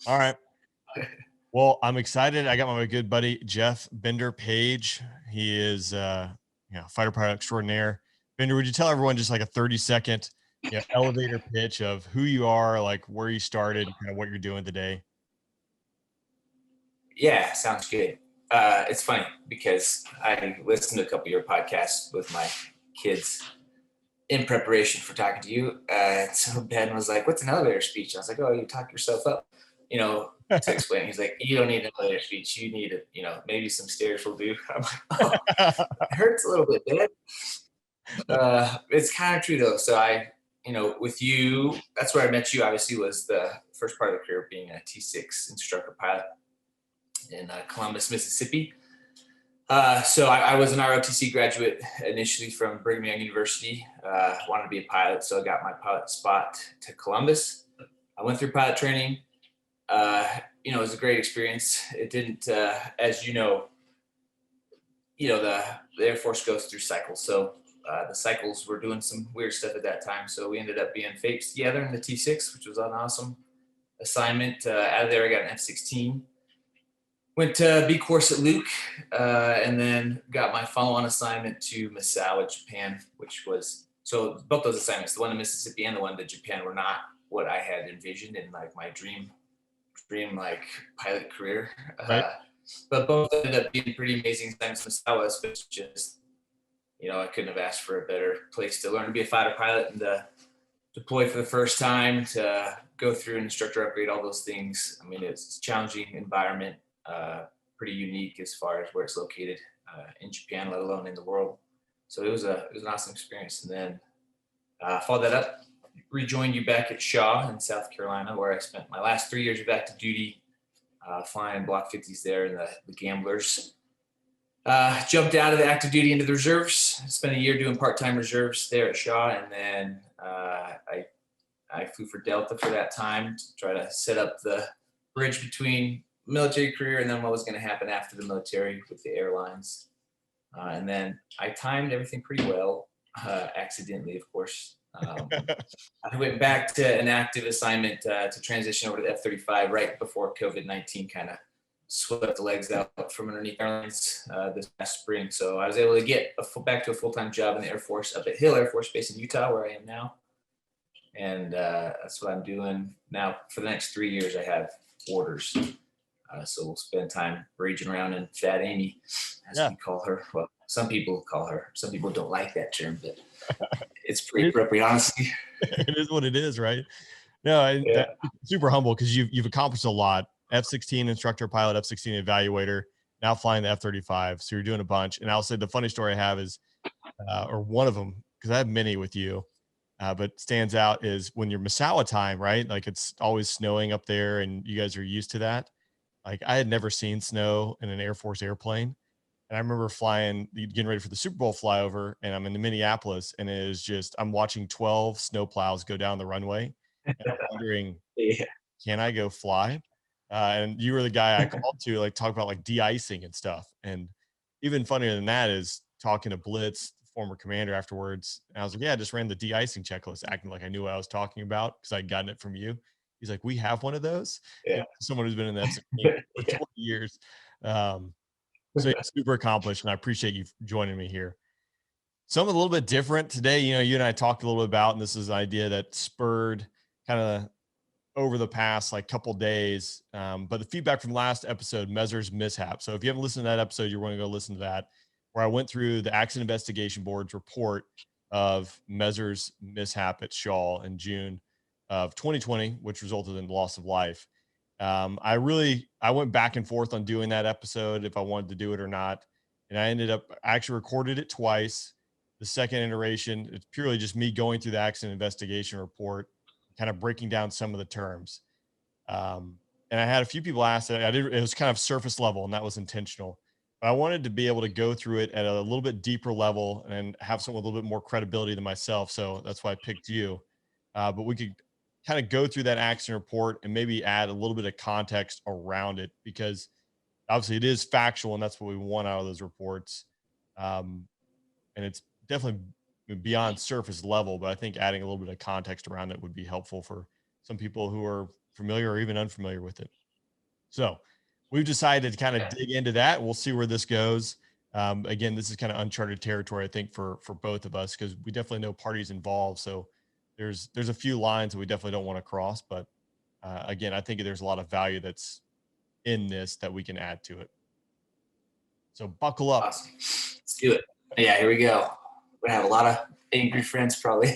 All right. Well, I'm excited. I got my good buddy, Jeff Bender Page. He is, fighter pilot extraordinaire. Bender, would you tell everyone just like a 30-second elevator pitch of who you are, like where you started, kind of what you're doing today? Yeah, sounds good. It's funny because I listened to a couple of your podcasts with my kids in preparation for talking to you. So Ben was like, "What's an elevator speech?" I was like, "Oh, you talk yourself up," to explain. He's like, "You don't need an elevator speech. You need it. Maybe some stairs will do." I'm like, "Oh, it hurts a little bit, Ben." It's kind of true though. So with you, that's where I met you. Obviously, was the first part of the career being a T6 instructor pilot in Columbus, Mississippi. So I was an ROTC graduate initially from Brigham Young University. Wanted to be a pilot, so I got my pilot spot to Columbus. I went through pilot training. It was a great experience. It didn't, as the Air Force goes through cycles. So the cycles were doing some weird stuff at that time. So we ended up being fakes together in the T6, which was an awesome assignment. Out of there, I got an F-16. Went to B course at Luke, and then got my follow-on assignment to Misawa, Japan, which was, so both those assignments, the one in Mississippi and the one to Japan, were not what I had envisioned in like my dream like pilot career. Right. But both ended up being pretty amazing assignments. Misawa, which just, I couldn't have asked for a better place to learn to be a fighter pilot and to deploy for the first time, to go through an instructor upgrade, all those things. I mean, it's a challenging environment. Pretty unique as far as where it's located in Japan, let alone in the world. So it was an awesome experience. And then followed that up, rejoined you back at Shaw in South Carolina, where I spent my last 3 years of active duty, flying Block 50s there in the Gamblers. Jumped out of the active duty into the reserves. Spent a year doing part-time reserves there at Shaw, and then I flew for Delta for that time to try to set up the bridge between military career and then what was going to happen after the military with the airlines. And then I timed everything pretty well, accidentally, of course. I went back to an active assignment to transition over to the F-35 right before COVID-19 kind of swept the legs out from underneath airlines this past spring. So I was able to get back to a full-time job in the Air Force up at Hill Air Force Base in Utah, where I am now. And that's what I'm doing now. For the next 3 years, I have orders. So we'll spend time raging around in Fat Amy, as we call her. Well, some people call her. Some people don't like that term, but it's pretty appropriate, honestly. It is what it is, right? No, super humble because you've accomplished a lot. F-16 instructor pilot, F-16 evaluator, now flying the F-35. So you're doing a bunch. And I'll say the funny story I have is, or one of them, because I have many with you, but stands out is when you're Misawa time, right? Like it's always snowing up there and you guys are used to that. Like I had never seen snow in an Air Force airplane. And I remember getting ready for the Super Bowl flyover, and I'm in Minneapolis, and it is just, I'm watching 12 snowplows go down the runway, and I'm wondering, can I go fly? And you were the guy I called to like talk about like de-icing and stuff. And even funnier than that is talking to Blitz, former commander, afterwards. And I was like, yeah, I just ran the de-icing checklist, acting like I knew what I was talking about because I'd gotten it from you. He's like, we have one of those. Yeah. Someone who's been in that for 20 years. So yeah, super accomplished, and I appreciate you joining me here. Something a little bit different today. You and I talked a little bit about, and this is an idea that spurred kind of over the past like couple days. But the feedback from last episode, MEZr's mishap. So if you haven't listened to that episode, you're going to go listen to that, where I went through the Accident Investigation Board's report of MEZr's mishap at Shaw in June of 2020, which resulted in the loss of life. I went back and forth on doing that episode, if I wanted to do it or not. And I actually recorded it twice. The second iteration, it's purely just me going through the accident investigation report, kind of breaking down some of the terms. And I had a few people ask that. It was kind of surface level, and that was intentional. But I wanted to be able to go through it at a little bit deeper level and have someone with a little bit more credibility than myself. So that's why I picked you. But we could kind of go through that accident report and maybe add a little bit of context around it, because obviously it is factual and that's what we want out of those reports. And it's definitely beyond surface level, but I think adding a little bit of context around it would be helpful for some people who are familiar or even unfamiliar with it. So we've decided to kind of dig into that. We'll see where this goes. Again, this is kind of uncharted territory, I think, for both of us, because we definitely know parties involved. So there's a few lines that we definitely don't want to cross. But again, I think there's a lot of value that's in this that we can add to it. So buckle up. Awesome. Let's do it. Yeah, here we go. We're gonna have a lot of angry friends probably.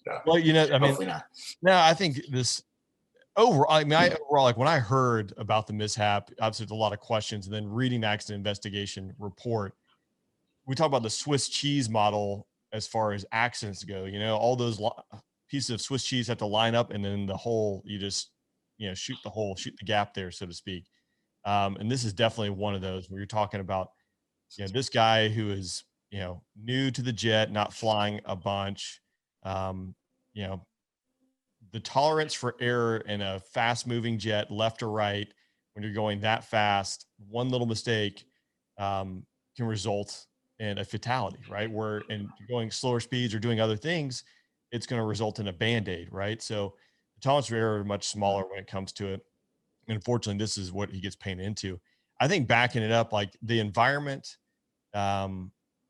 No, Well, you know, I mean, hopefully not. no, I think this overall, I mean, overall, like when I heard about the mishap, obviously there's a lot of questions, and then reading the accident investigation report, we talk about the Swiss cheese model as far as accidents go. You know, all those pieces of Swiss cheese have to line up, and then the hole, you just, you know, shoot the hole, shoot the gap there, so to speak. And this is definitely one of those where you're talking about, you know, this guy who is, you know, new to the jet, not flying a bunch, you know, the tolerance for error in a fast moving jet, left or right, when you're going that fast, one little mistake can result in a fatality, right? Where, and you're going slower speeds or doing other things, it's going to result in a band-aid, right? So the tolerance for error is much smaller when it comes to it. And unfortunately, this is what he gets painted into. I think backing it up, like the environment,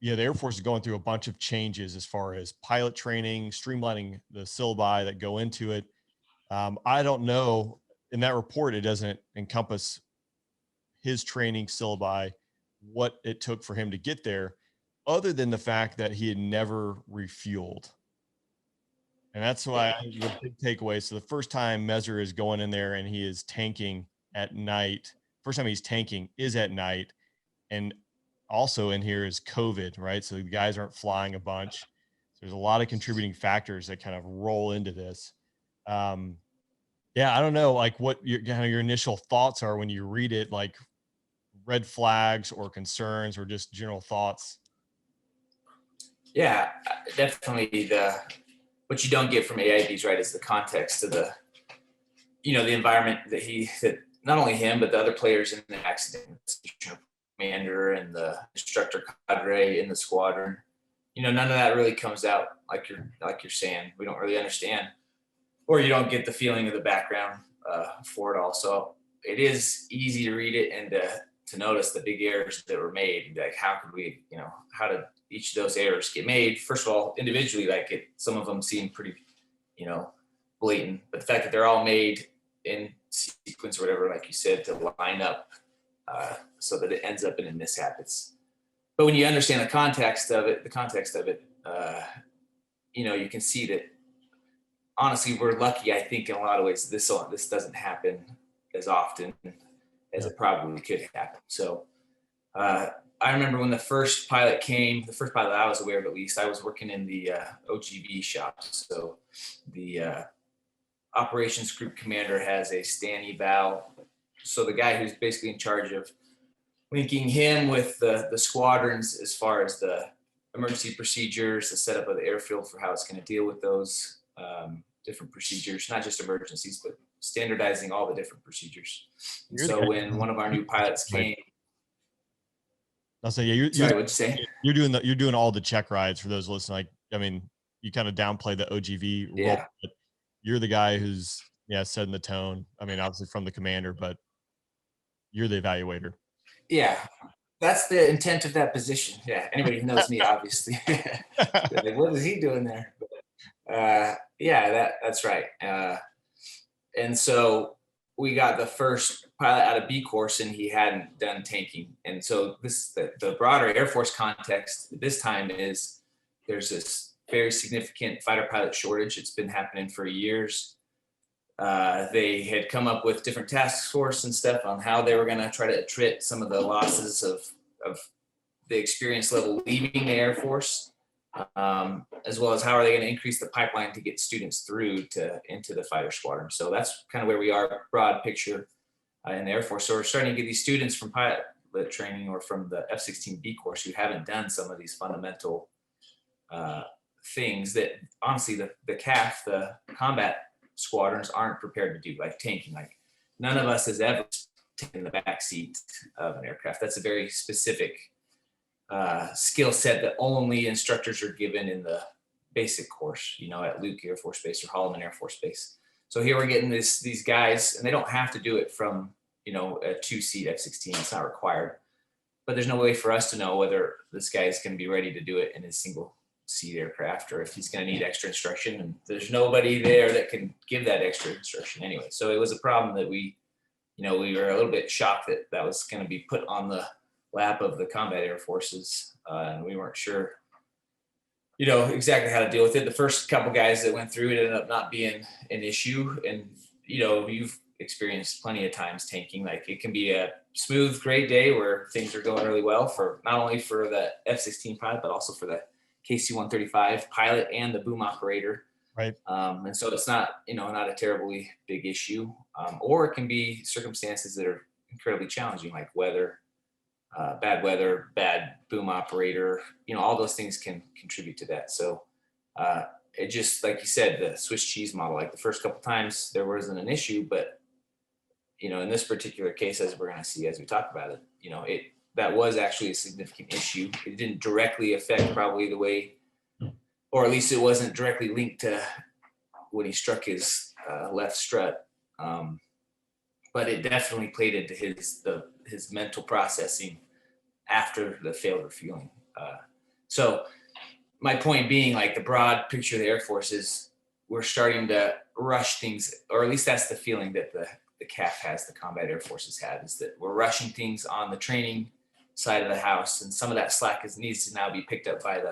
you know, the Air Force is going through a bunch of changes as far as pilot training, streamlining the syllabi that go into it. I don't know, in that report, it doesn't encompass his training syllabi, what it took for him to get there, other than the fact that he had never refueled. And that's why the big takeaway. So the first time MEZr is going in there and he is tanking at night, first time he's tanking is at night. And also in here is COVID, right? So the guys aren't flying a bunch. So there's a lot of contributing factors that kind of roll into this. Yeah, I don't know, like what your kind of your initial thoughts are when you read it, like red flags or concerns or just general thoughts. Yeah, definitely what you don't get from AIBs, right, is the context of the, you know, the environment that not only him, but the other players in the accident, the commander and the instructor cadre in the squadron. You know, none of that really comes out like you're saying. We don't really understand, or you don't get the feeling of the background for it all. So it is easy to read it and to notice the big errors that were made. Like, how could we, you know, how did each of those errors get made? First of all, individually, like some of them seem pretty, you know, blatant, but the fact that they're all made in sequence or whatever, like you said, to line up so that it ends up in a mishap. But when you understand the context of it, you know, you can see that honestly, we're lucky, I think, in a lot of ways. This doesn't happen as often as it probably could happen. So I remember when the first pilot came, the first pilot I was aware of, at least, I was working in the OGV shop. So the operations group commander has a stand eval. So the guy who's basically in charge of linking him with the squadrons as far as the emergency procedures, the setup of the airfield for how it's going to deal with those different procedures, not just emergencies, but standardizing all the different procedures. So when one of our new pilots came, I'll say, yeah, sorry, what'd you say? You're doing all the check rides for those listening. Like, I mean, you kind of downplay the OGV role, but you're the guy who's setting the tone. I mean, obviously from the commander, but you're the evaluator. Yeah, that's the intent of that position. Yeah, anybody who knows me, obviously, like, what is he doing there? Yeah, that's right. And so we got the first pilot out of B course, and he hadn't done tanking. And so the broader Air Force context this time is there's this very significant fighter pilot shortage. It's been happening for years. They had come up with different task force and stuff on how they were going to try to attrit some of the losses of the experience level leaving the Air Force, as well as how are they going to increase the pipeline to get students through into the fighter squadron. So that's kind of where we are, broad picture in the Air Force. So we're starting to get these students from pilot training or from the F-16 B course who haven't done some of these fundamental things that honestly the CAF, the combat squadrons, aren't prepared to do, like tanking. Like none of us has ever taken the back seat of an aircraft. That's a very specific skill set that only instructors are given in the basic course, you know, at Luke Air Force Base or Holloman Air Force Base. So here we're getting these guys, and they don't have to do it from, a 2-seat F-16. It's not required. But there's no way for us to know whether this guy is going to be ready to do it in his single-seat aircraft or if he's going to need extra instruction. And there's nobody there that can give that extra instruction anyway. So it was a problem that we were a little bit shocked that was going to be put on the lap of the combat air forces, and we weren't sure exactly how to deal with it. The first couple guys that went through it ended up not being an issue. And, you've experienced plenty of times tanking. Like, it can be a smooth, great day where things are going really well for not only for the F-16 pilot, but also for the KC-135 pilot and the boom operator. Right. And so it's not, not a terribly big issue. Or it can be circumstances that are incredibly challenging, like weather, bad boom operator, all those things can contribute to that. So it just, like you said, the Swiss cheese model, like the first couple times there wasn't an issue, but in this particular case, as we're going to see as we talk about it, that was actually a significant issue. It didn't directly affect probably the way, or at least it wasn't directly linked to when he struck his left strut. But it definitely played into his mental processing after the failed refueling. So my point being, like, the broad picture of the Air Force is we're starting to rush things, or at least that's the feeling that the CAF has, the Combat Air Forces had, is that we're rushing things on the training side of the house, and some of that slack needs to now be picked up by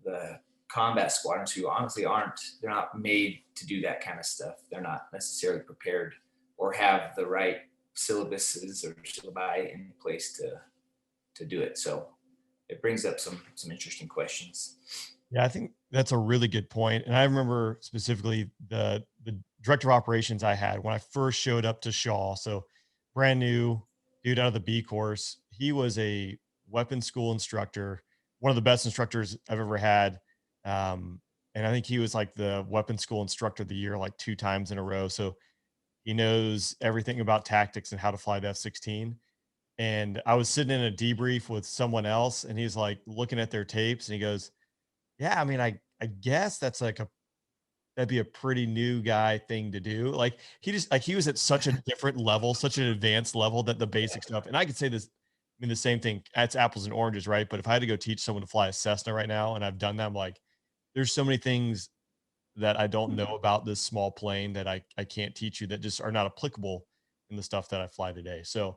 the combat squadrons, who honestly they're not made to do that kind of stuff. They're not necessarily prepared or have the right syllabuses or syllabi in place to do it. So it brings up some interesting questions. Yeah, I think that's a really good point. And I remember specifically the director of operations I had when I first showed up to Shaw. So brand new dude out of the B course. He was a weapons school instructor, one of the best instructors I've ever had. And I think he was like the weapons school instructor of the year, like 2 times in a row. So he knows everything about tactics and how to fly the F-16. And I was sitting in a debrief with someone else, and he's like looking at their tapes, and he goes, "Yeah, I mean, I guess that's like that'd be a pretty new guy thing to do." Like, he was at such a different level, such an advanced level, that the basic stuff. And I could say this, I mean, the same thing. It's apples and oranges, right? But if I had to go teach someone to fly a Cessna right now, and I've done that, I'm like, there's so many things that I don't know about this small plane that I can't teach you, that just are not applicable in the stuff that I fly today. So,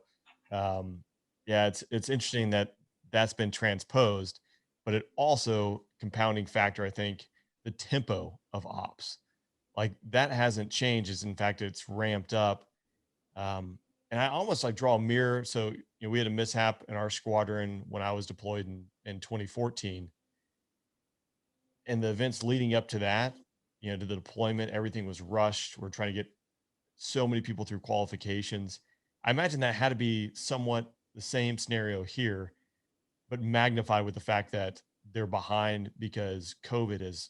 yeah, it's interesting that that's been transposed, but it also compounding factor, I think, the tempo of ops, like, that hasn't changed. Is in fact, it's ramped up. And I almost like draw a mirror. So, we had a mishap in our squadron when I was deployed in 2014, and the events leading up to that, to the deployment, everything was rushed. We're trying to get so many people through qualifications. I imagine that had to be somewhat the same scenario here, but magnified with the fact that they're behind because COVID has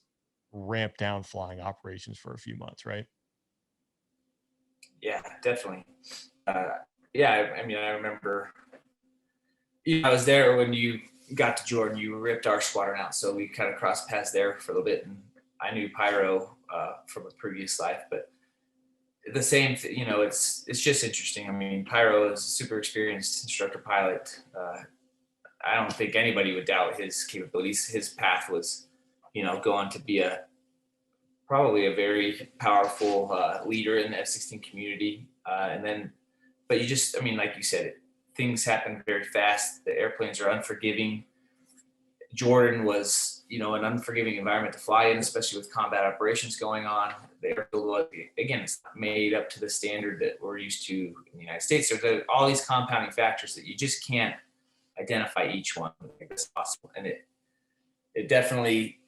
ramped down flying operations for a few months, right? Yeah, definitely. Yeah, I mean, I remember I was there when you got to Jordan. You ripped our squadron out, so we kind of crossed paths there for a little bit. And I knew Pyro from a previous life, but the same, it's just interesting. I mean, Pyro is a super experienced instructor pilot. I don't think anybody would doubt his capabilities. His path was, going to be probably a very powerful leader in the F-16 community. But I mean, like you said, things happen very fast. The airplanes are unforgiving. Jordan was, an unforgiving environment to fly in, especially with combat operations going on. The airfield was, again, it's not made up to the standard that we're used to in the United States. So there are all these compounding factors that you just can't identify each one as possible. And it definitely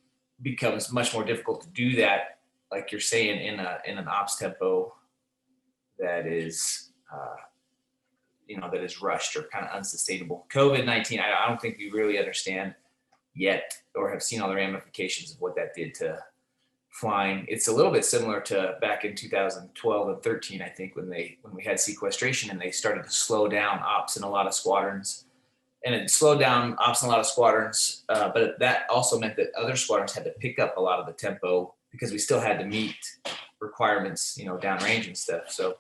becomes much more difficult to do that, like you're saying, in an ops tempo that is, that is rushed or kind of unsustainable. COVID-19, I don't think we really understand yet or have seen all the ramifications of what that did to flying. It's a little bit similar to back in 2012 and 13, I think, when we had sequestration and they started to slow down ops in a lot of squadrons. And it slowed down ops in a lot of squadrons, but that also meant that other squadrons had to pick up a lot of the tempo because we still had to meet requirements, downrange and stuff. So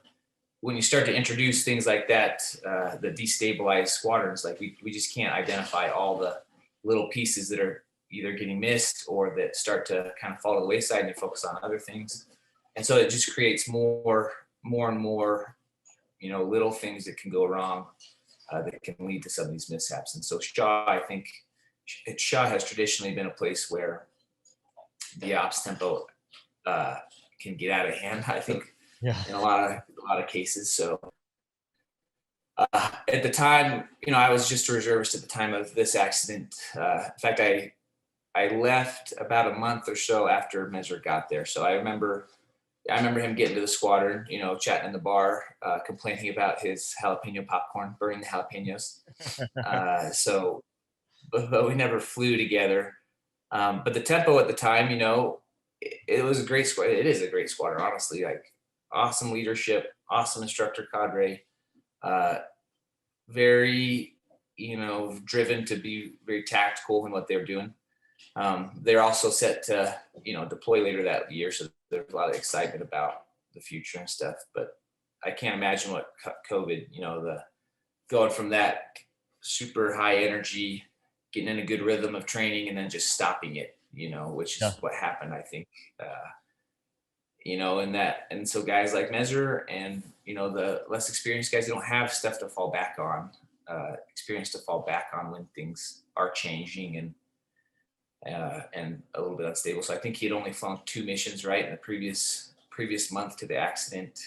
when you start to introduce things like that, the destabilized squadrons, like we just can't identify all the little pieces that are either getting missed or that start to kind of fall to the wayside, and you focus on other things. And so it just creates more and more, little things that can go wrong, that can lead to some of these mishaps. And so Shaw, I think, Shaw has traditionally been a place where the ops tempo can get out of hand, I think, Yeah. in a lot of cases. So at the time, I was just a reservist at the time of this accident. In fact, I left about a month or so after MEZr got there. So I remember him getting to the squadron, chatting in the bar, complaining about his jalapeno popcorn, burning the jalapenos. But we never flew together. But the tempo at the time, it was a great squad. It is a great squadron, honestly. Like, awesome leadership, awesome instructor cadre, very, driven to be very tactical in what they're doing. They're also set to, deploy later that year, so there's a lot of excitement about the future and stuff. But I can't imagine what COVID, the going from that super high energy, getting in a good rhythm of training, and then just stopping it, which Yeah. is what happened, I think. And so guys like MEZr and, the less experienced guys, they don't have stuff to fall back on, experience to fall back on when things are changing and a little bit unstable. So I think he had only flown 2 missions, right, in the previous month to the accident,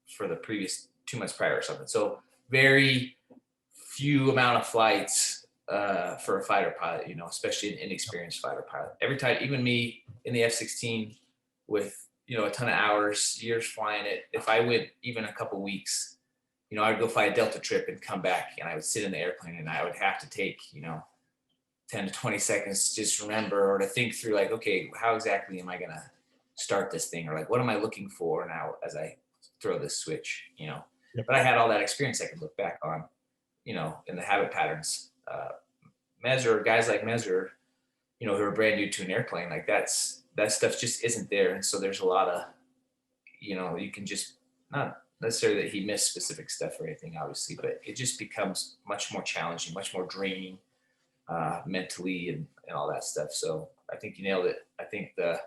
for the previous 2 months prior or something. So very few amount of flights for a fighter pilot, especially an inexperienced fighter pilot. Every time, even me in the F-16 with, a ton of hours, years flying it, if I went even a couple weeks, I'd go fly a Delta trip and come back, and I would sit in the airplane, and I would have to take, 10 to 20 seconds to just remember or to think through, like, okay, how exactly am I going to start this thing? Or like, what am I looking for now as I throw this switch, Yep. But I had all that experience I could look back on, in the habit patterns. MEZr, guys like MEZr, who are brand new to an airplane, like that stuff just isn't there. And so there's a lot of, you can just, not necessarily that he missed specific stuff or anything, obviously, but it just becomes much more challenging, much more draining, mentally and all that stuff. So I think you nailed it. I think the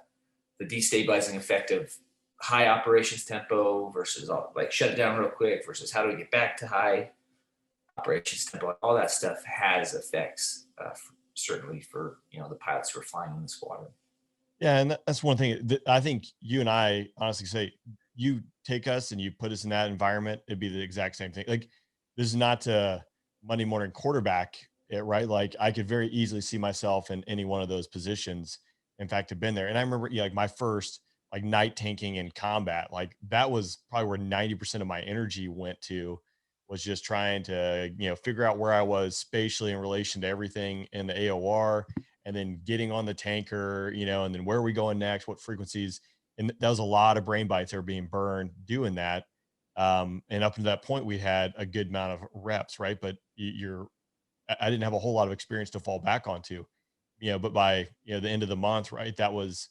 destabilizing effect of high operations tempo versus like shut it down real quick versus how do we get back to high operations tempo, all that stuff has effects, certainly for, the pilots who are flying in the squadron. Yeah, and that's one thing that I think you and I honestly say, you take us and you put us in that environment, it'd be the exact same thing. Like, this is not a Monday morning quarterback it, right? Like, I could very easily see myself in any one of those positions. In fact, I've been there. And I remember, like, my first like night tanking in combat, like that was probably where 90% of my energy went to, was just trying to, figure out where I was spatially in relation to everything in the AOR, and then getting on the tanker, and then where are we going next, what frequencies. And that was a lot of brain bites that were being burned doing that. And up to that point, we had a good amount of reps, right? But I didn't have a whole lot of experience to fall back onto, but by, the end of the month, right, that was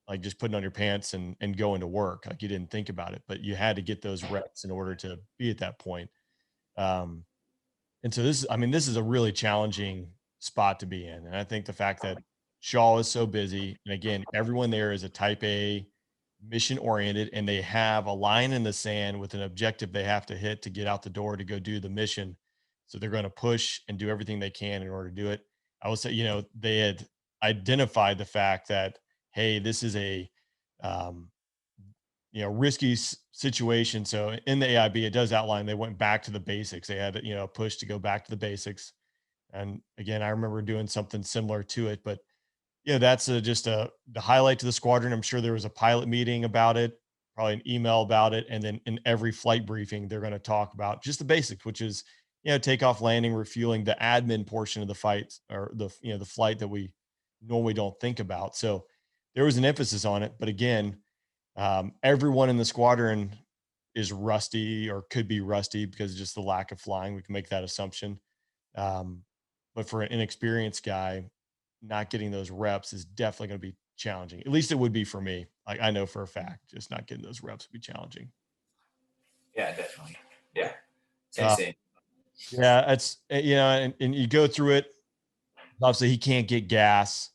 like just putting on your pants and going to work. Like, you didn't think about it, but you had to get those reps in order to be at that point. Um, and so this is a really challenging spot to be in. And I think the fact that Shaw is so busy, and again, everyone there is a type A, mission oriented, and they have a line in the sand with an objective they have to hit to get out the door to go do the mission. So they're going to push and do everything they can in order to do it. I will say, they had identified the fact that, hey, this is a, um, risky situation. So in the AIB, it does outline they went back to the basics. They had, a push to go back to the basics. And again, I remember doing something similar to it. But that's just the highlight to the squadron. I'm sure there was a pilot meeting about it, probably an email about it, and then in every flight briefing, they're going to talk about just the basics, which is, takeoff, landing, refueling, the admin portion of the fight, or the flight that we normally don't think about. So there was an emphasis on it. But again, everyone in the squadron is rusty or could be rusty because of just the lack of flying. We can make that assumption. But for an inexperienced guy, not getting those reps is definitely going to be challenging. At least it would be for me. Like I know for a fact, just not getting those reps would be challenging. Yeah, definitely. Yeah. Same, Uh, same. yeah, it's and you go through it. Obviously, he can't get gas.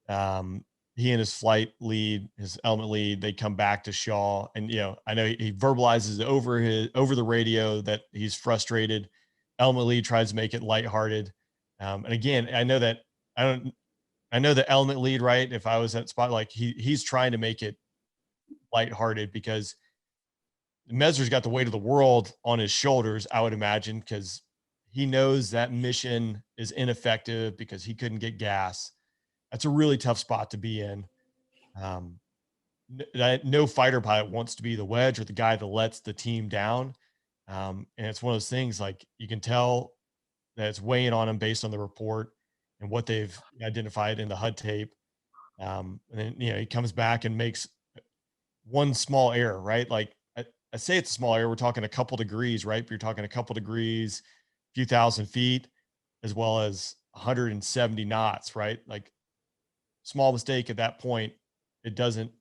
Um, he and his flight lead, his element lead, they come back to Shaw, and I know he verbalizes over the radio that he's frustrated. Element lead tries to make it lighthearted, and again, I know the element lead, right? If I was at spot, like he's trying to make it lighthearted because MEZr's got the weight of the world on his shoulders, I would imagine, because he knows that mission is ineffective because he couldn't get gas. That's a really tough spot to be in. Um, no fighter pilot wants to be the wedge or the guy that lets the team down. And it's one of those things like you can tell that it's weighing on him based on the report and what they've identified in the HUD tape. And then, he comes back and makes one small error, right? Like I say it's a small error. We're talking a couple degrees, right? But you're talking a couple degrees, a few thousand feet, as well as 170 knots, right? Like small mistake at that point, it doesn't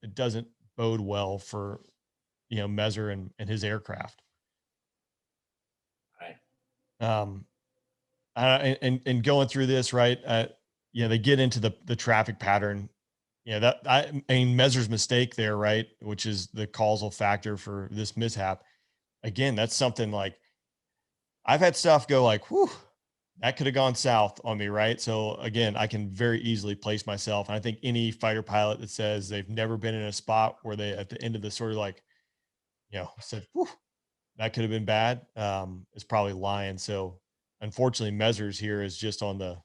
bode well for MEZr and his aircraft. Right. And going through this, right? They get into the traffic pattern. I mean MEZr's mistake there, right? Which is the causal factor for this mishap. Again, that's something like I've had stuff go like, whew, that could have gone south on me, right? So again, I can very easily place myself. And I think any fighter pilot that says they've never been in a spot where they at the end of the sort of like, said, whew, that could have been bad, is probably lying. So unfortunately, MEZr's here is just on the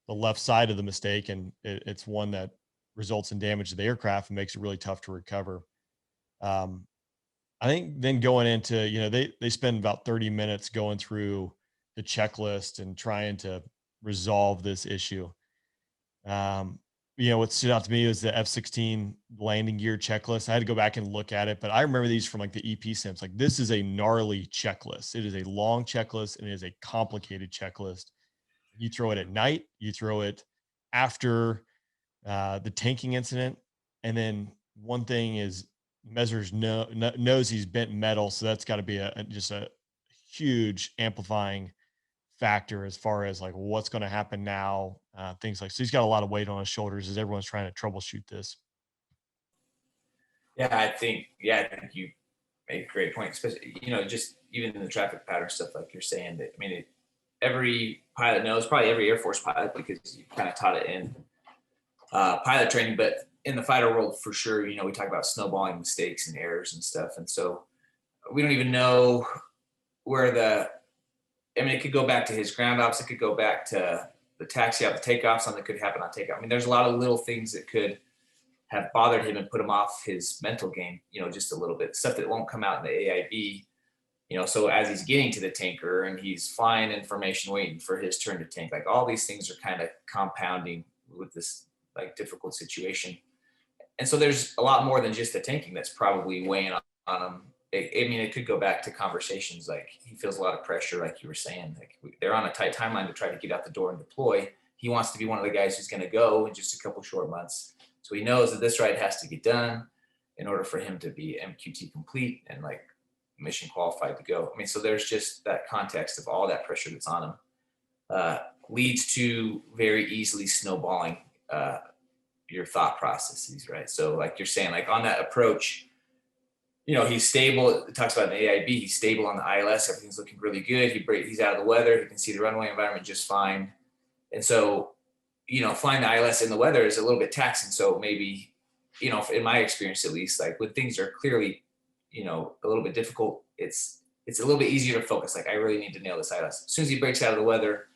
left side of the mistake, and it's one that results in damage to the aircraft and makes it really tough to recover. Um, I think then going into, they spend about 30 minutes going through the checklist and trying to resolve this issue. What stood out to me was the F-16 landing gear checklist. I had to go back and look at it, but I remember these from like the EP sims. Like this is a gnarly checklist. It is a long checklist and it is a complicated checklist. You throw it at night, you throw it after the tanking incident. And then one thing is MEZr's knows he's bent metal. So that's got to be just a huge amplifying factor as far as like what's going to happen now, things like, so he's got a lot of weight on his shoulders as everyone's trying to troubleshoot this. I think you make a great point, especially, just even in the traffic pattern stuff, like you're saying that, I mean, every pilot knows, probably every Air Force pilot, because you kind of taught it in pilot training, but in the fighter world for sure, we talk about snowballing mistakes and errors and stuff. And so we don't even know where it could go back to his ground ops. It could go back to the taxi out, the takeoff, something that could happen on takeoff. I mean, there's a lot of little things that could have bothered him and put him off his mental game, just a little bit, stuff that won't come out in the AIB. So as he's getting to the tanker and he's flying information, waiting for his turn to tank, like all these things are kind of compounding with this like difficult situation. And so there's a lot more than just the tanking that's probably weighing on him. It could go back to conversations like he feels a lot of pressure, like you were saying. Like they're on a tight timeline to try to get out the door and deploy. He wants to be one of the guys who's going to go in just a couple short months. So he knows that this ride has to get done in order for him to be MQT complete and like mission qualified to go. I mean, so there's just that context of all that pressure that's on him leads to very easily snowballing your thought processes, right? So like you're saying, like on that approach, he's stable. It talks about the AIB. He's stable on the ILS. Everything's looking really good. He's out of the weather. He can see the runway environment just fine. And so, flying the ILS in the weather is a little bit taxing. So maybe, in my experience, at least, like when things are clearly, a little bit difficult, it's a little bit easier to focus. Like I really need to nail this ILS. As soon as he breaks out of the weather,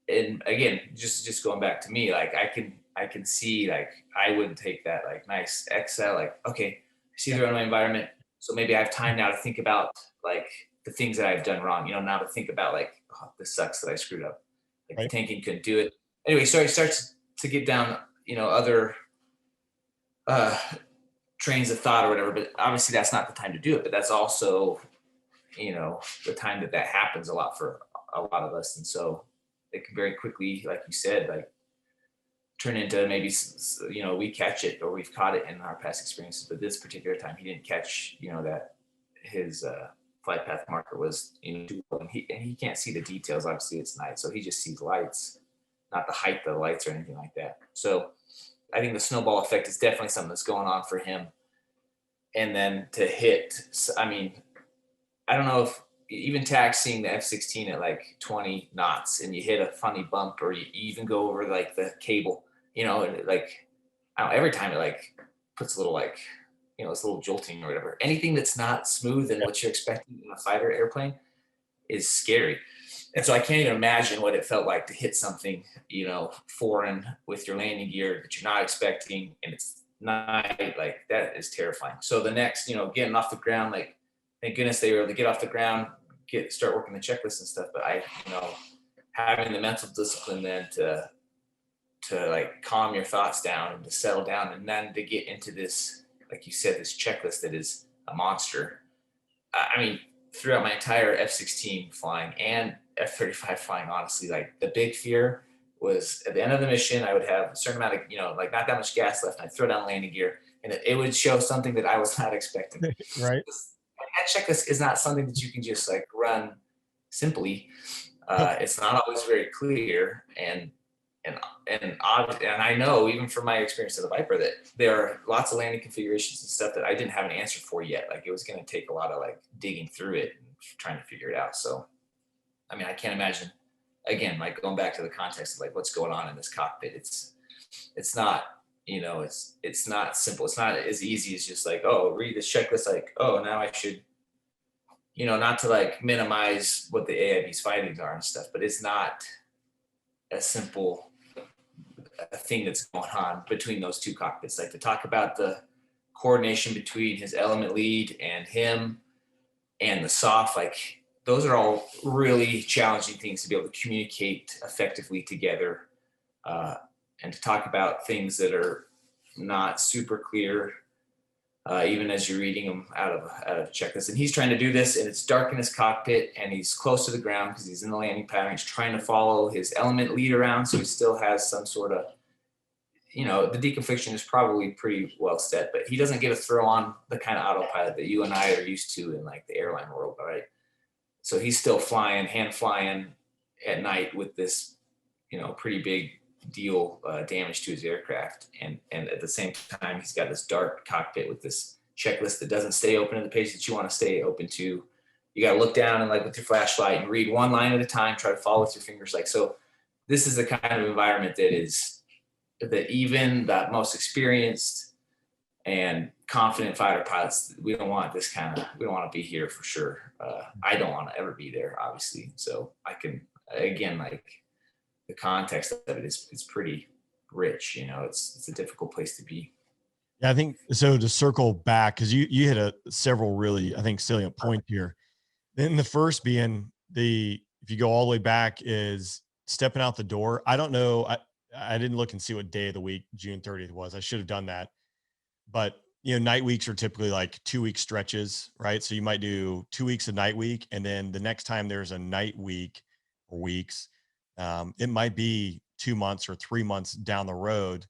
and again, just going back to me, like I can see, like I would take that like nice Excel, like, okay, I see the runway environment. So maybe I have time now to think about like the things that I've done wrong, now to think about like, oh, this sucks that I screwed up. Like Right. the tanking couldn't do it. Anyway, so he starts to get down, other trains of thought or whatever, but obviously that's not the time to do it. But that's also, the time that happens a lot for a lot of us. And so it can very quickly, like you said, like turn into maybe, we catch it or we've caught it in our past experiences. But this particular time, he didn't catch, that his flight path marker was, too low. And he can't see the details. Obviously, it's night, so he just sees lights, not the height of the lights or anything like that. So I think the snowball effect is definitely something that's going on for him. And then to hit, I mean, I don't know if even taxiing the F-16 at like 20 knots and you hit a funny bump, or you even go over like the cable, and like, I don't know, every time it like puts a little like, it's a little jolting or whatever. Anything that's not smooth and what you're expecting in a fighter airplane is scary. And so I can't even imagine what it felt like to hit something, foreign with your landing gear that you're not expecting, and it's night. Like, that is terrifying. So the next, getting off the ground, like, thank goodness they were able to get off the ground, start working the checklist and stuff. But having the mental discipline then to like calm your thoughts down and to settle down, and then to get into this, like you said, this checklist that is a monster. I mean, throughout my entire F-16 flying and F-35 flying, honestly, like, the big fear was at the end of the mission, I would have a certain amount of, like, not that much gas left, and I'd throw down landing gear, and it would show something that I was not expecting. Right. That checklist is not something that you can just like run simply. It's not always very clear, and and I know, even from my experience of the Viper, that there are lots of landing configurations and stuff that I didn't have an answer for yet. Like, it was going to take a lot of like digging through it and trying to figure it out. So, I mean, I can't imagine, again, like, going back to the context of like what's going on in this cockpit. It's not, it's not simple. It's not as easy as just like, oh, read this checklist. Like, oh, now I should, not to like minimize what the AIB's findings are and stuff, but it's not a simple thing that's going on between those two cockpits. Like, to talk about the coordination between his element lead and him and the soft, like, those are all really challenging things to be able to communicate effectively together, and to talk about things that are not super clear, even as you're reading them out of a checklist. And he's trying to do this, and it's dark in his cockpit, and he's close to the ground because he's in the landing pattern. He's trying to follow his element lead around, so he still has some sort of, the deconfliction is probably pretty well set, but he doesn't get to throw on the kind of autopilot that you and I are used to in like the airline world, right? So he's still flying, hand flying at night with this, pretty big deal damage to his aircraft. And at the same time, he's got this dark cockpit with this checklist that doesn't stay open in the page that you want to stay open to. You got to look down and, like, with your flashlight and read one line at a time, try to follow with your fingers. Like, so this is the kind of environment that even the most experienced and confident fighter pilots, we don't want to be here for sure. I don't want to ever be there, obviously. So I can, again, like, the context of it is pretty rich. It's a difficult place to be. Yeah, I think so. To circle back, because you hit several really, I think, salient points here. Then the first being if you go all the way back, is stepping out the door. I don't know. I didn't look and see what day of the week June 30th was. I should have done that. But night weeks are typically like 2-week stretches, right? So you might do 2 weeks of night week, and then the next time there's a night week or weeks, it might be 2 months or 3 months down the road.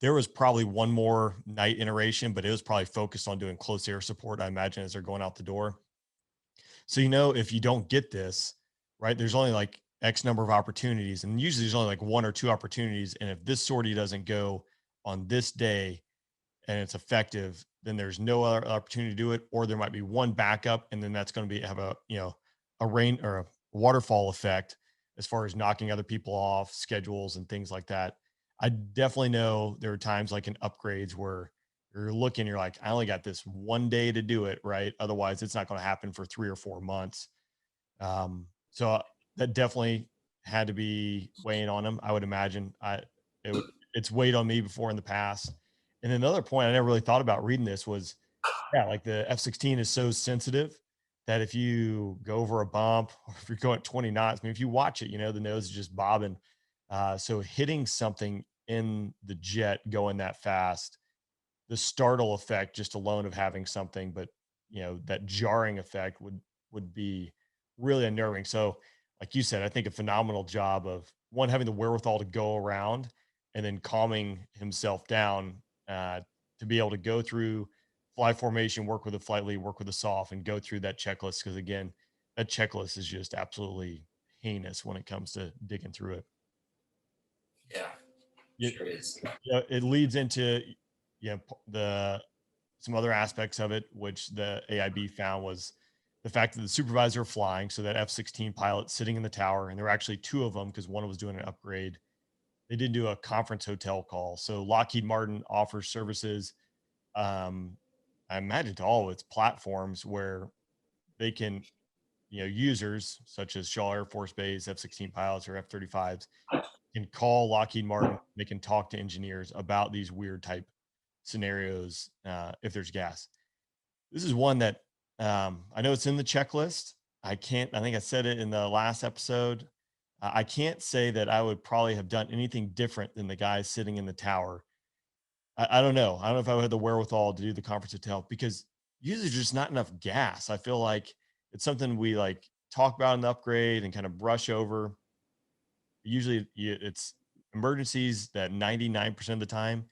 There was probably one more night iteration, but it was probably focused on doing close air support, I imagine, as they're going out the door. So, if you don't get this, right, there's only like X number of opportunities, and usually there's only like 1 or 2 opportunities. And if this sortie doesn't go on this day and it's effective, then there's no other opportunity to do it, or there might be one backup, and then that's going to have a rain or a waterfall effect as far as knocking other people off schedules and things like that. I definitely know there are times like in upgrades where you're looking, you're like, I only got this one day to do it, right? Otherwise, it's not going to happen for 3 or 4 months. So that definitely had to be weighing on them, I would imagine. It's weighed on me before in the past. And then the other point I never really thought about reading this was, yeah, like the F-16 is so sensitive that if you go over a bump, or if you're going at 20 knots, I mean, if you watch it, the nose is just bobbing. So hitting something in the jet going that fast, the startle effect just alone of having something, but that jarring effect would be really unnerving. So like you said, I think a phenomenal job of one, having the wherewithal to go around and then calming himself down to be able to go through fly formation, work with a flight lead, work with a SOF, and go through that checklist. Because again, that checklist is just absolutely heinous when it comes to digging through it. Yeah, It, sure is. it leads into some other aspects of it, which the AIB found was the fact that the supervisor flying, so that F-16 pilot sitting in the tower, and there were actually two of them because one was doing an upgrade. They did do a conference hotel call. So Lockheed Martin offers services, I imagine, to all of its platforms where they can, users such as Shaw Air Force Base, F-16 pilots or F-35s can call Lockheed Martin. They can talk to engineers about these weird type scenarios if there's gas. This is one that I know it's in the checklist. I think I said it in the last episode. I can't say that I would probably have done anything different than the guy sitting in the tower. I don't know. I don't know if I would have the wherewithal to do the conference hotel because usually there's just not enough gas. I feel like it's something we like talk about in the upgrade and kind of brush over. Usually it's emergencies that 99% of the time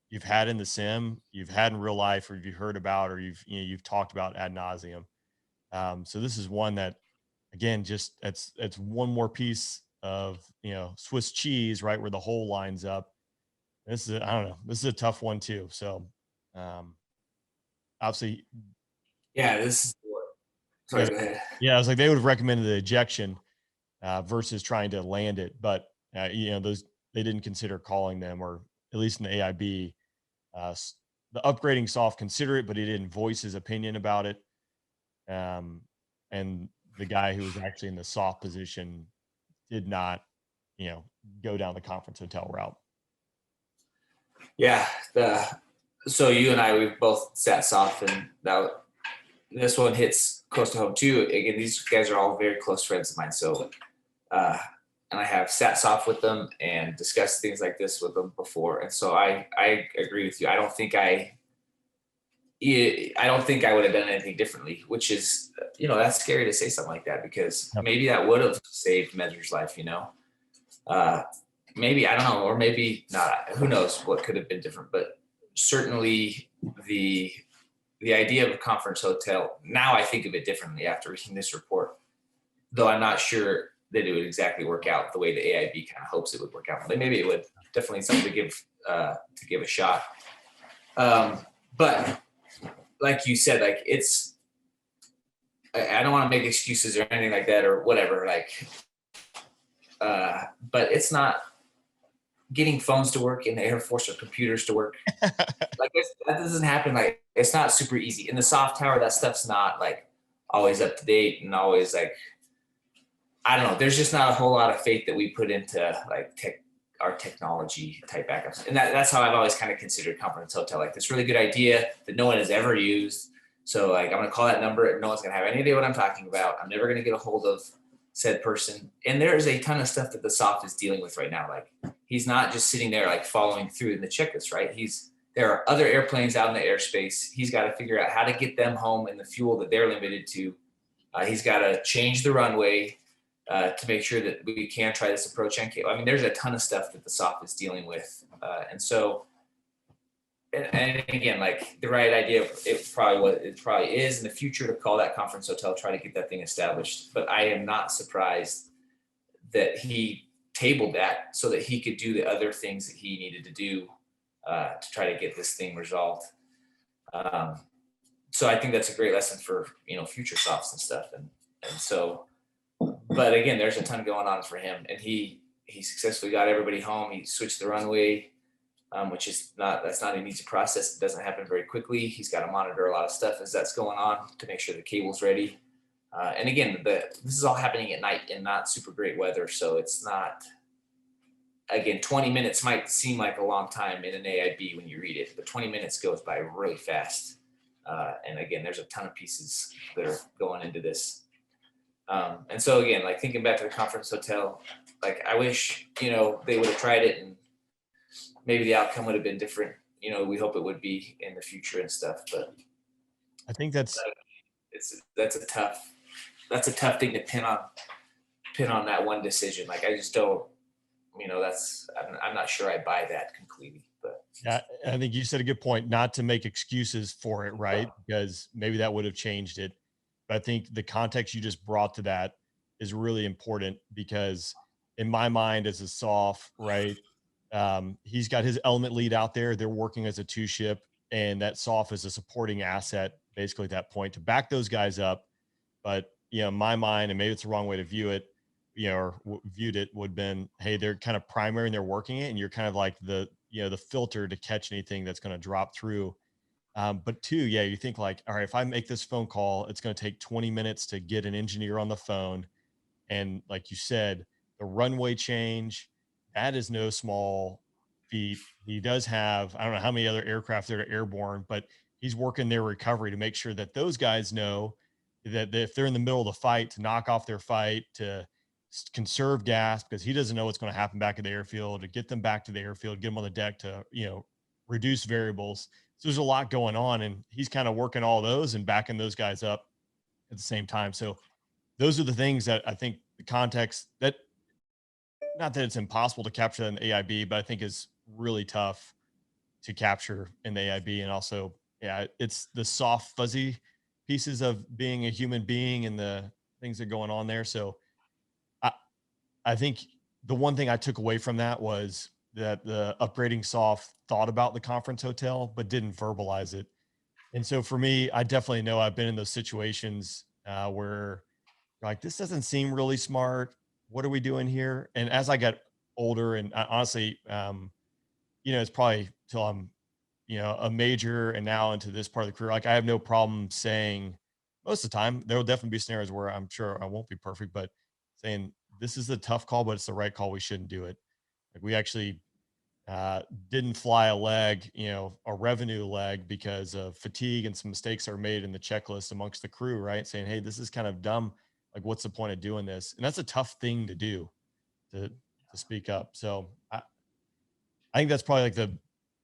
you've had in the sim, you've had in real life, or you've heard about, or you've talked about ad nauseum. So this is one that, again, just it's one more piece of Swiss cheese, right, where the whole lines up. This is, I don't know, this is a tough one too. So obviously, Yeah, this is. Sorry, go ahead. I was like, they would have recommended the ejection versus trying to land it, but those, they didn't consider calling them, or at least in the AIB, the upgrading SOF consider it, but he didn't voice his opinion about it. And the guy who was actually in the SOF position did not, go down the conference hotel route. Yeah, so you and I, we've both sat SOF, and this one hits close to home too. Again, these guys are all very close friends of mine. So, and I have sat SOF with them and discussed things like this with them before. And so I agree with you. I don't think I would have done anything differently, which is, that's scary to say something like that, because maybe that would have saved MEZr's life, maybe, I don't know, or maybe not, who knows what could have been different, but certainly the idea of a conference hotel, now I think of it differently after reading this report, though I'm not sure that it would exactly work out the way the AIB kind of hopes it would work out. But maybe it would. Definitely something to give a shot. But like you said, like I don't want to make excuses or anything like that or whatever. But it's not getting phones to work in the Air Force or computers to work. That doesn't happen. Like, it's not super easy in the SOF tower. That stuff's not like always up to date and always like, I don't know. There's just not a whole lot of faith that we put into like our technology type backups. And that's how I've always kind of considered conference hotel, like this really good idea that no one has ever used. So like, I'm going to call that number and no one's going to have any idea what I'm talking about. I'm never going to get a hold of said person. And there's a ton of stuff that the SOF is dealing with right now. Like, he's not just sitting there like following through in the checklist, right? There are other airplanes out in the airspace. He's got to figure out how to get them home in the fuel that they're limited to. He's got to change the runway to make sure that we can try this approach and I mean, there's a ton of stuff that the SOF is dealing with. And so, and again, like the right idea, it probably is in the future to call that conference hotel, try to get that thing established. But I am not surprised that he tabled that so that he could do the other things that he needed to do to try to get this thing resolved. So I think that's a great lesson for, future SOFs and stuff. And so, but again, there's a ton going on for him, and he successfully got everybody home. He switched the runway, which is that's not an easy process. It doesn't happen very quickly. He's got to monitor a lot of stuff as that's going on to make sure the cable's ready. And again, this is all happening at night and not super great weather. So it's not, again, 20 minutes might seem like a long time in an AIB when you read it, but 20 minutes goes by really fast. And again, there's a ton of pieces that are going into this. And so again, like thinking back to the conference hotel, like I wish, they would have tried it and maybe the outcome would have been different. We hope it would be in the future and stuff, but I think that's a tough thing to pin on that one decision. Like, I just don't, I'm not sure I buy that completely, but Yeah, I think you said a good point, not to make excuses for it, right? Because maybe that would have changed it. But I think the context you just brought to that is really important because in my mind as a soft, right? He's got his element lead out there. They're working as a two ship, and that soft is a supporting asset basically at that point to back those guys up. But in my mind, and maybe it's the wrong way to view it, or viewed it would have been, hey, they're kind of primary and they're working it, and you're kind of like the filter to catch anything that's going to drop through. But two, yeah, you think like, all right, if I make this phone call, it's going to take 20 minutes to get an engineer on the phone. And like you said, the runway change, that is no small feat. He does have, I don't know how many other aircraft that are airborne, but he's working their recovery to make sure that those guys know that if they're in the middle of the fight, to knock off their fight, to conserve gas, because he doesn't know what's going to happen back at the airfield, to get them back to the airfield, get them on the deck to, reduce variables. So there's a lot going on, and he's kind of working all those and backing those guys up at the same time. So those are the things that I think the context that, not that it's impossible to capture that in the AIB, but I think is really tough to capture in the AIB. And also, yeah, it's the soft, fuzzy pieces of being a human being and the things that are going on there. So I, I think the one thing I took away from that was that the upgrading soft thought about the conference hotel, but didn't verbalize it. And so for me, I definitely know I've been in those situations where like, this doesn't seem really smart. What are we doing here? And as I got older, and honestly, it's probably till I'm, a major and now into this part of the career, like I have no problem saying most of the time, there will definitely be scenarios where I'm sure I won't be perfect, but saying this is a tough call, but it's the right call. We shouldn't do it. Like we actually didn't fly a leg, a revenue leg because of fatigue and some mistakes are made in the checklist amongst the crew, right? Saying, hey, this is kind of dumb. Like, what's the point of doing this? And that's a tough thing to do to speak up. So I think that's probably like the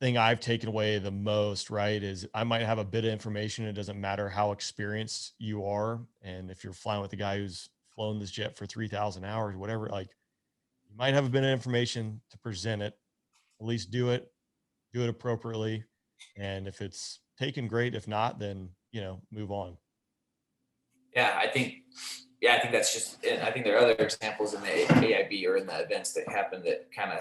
thing I've taken away the most, right? Is I might have a bit of information. It doesn't matter how experienced you are. And if you're flying with a guy who's flown this jet for 3,000 hours, whatever, like you might have a bit of information to present it, at least do it appropriately. And if it's taken, great. If not, then, move on. yeah, I think that's just, and I think there are other examples in the AIB or in the events that happen that kind of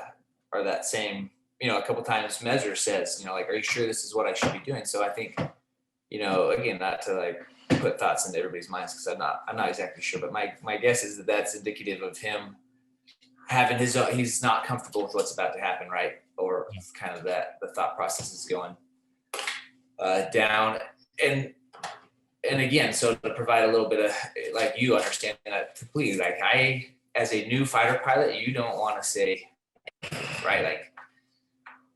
are that same, a couple times MEZr says, like, are you sure this is what I should be doing? So I think, again, not to like put thoughts into everybody's minds, because I'm not exactly sure, but my guess is that that's indicative of him having he's not comfortable with what's about to happen, right? Or Yeah. kind of that the thought process is going down. And again, so to provide a little bit of, like, you understand that completely, like I, as a new fighter pilot, you don't want to say, right, like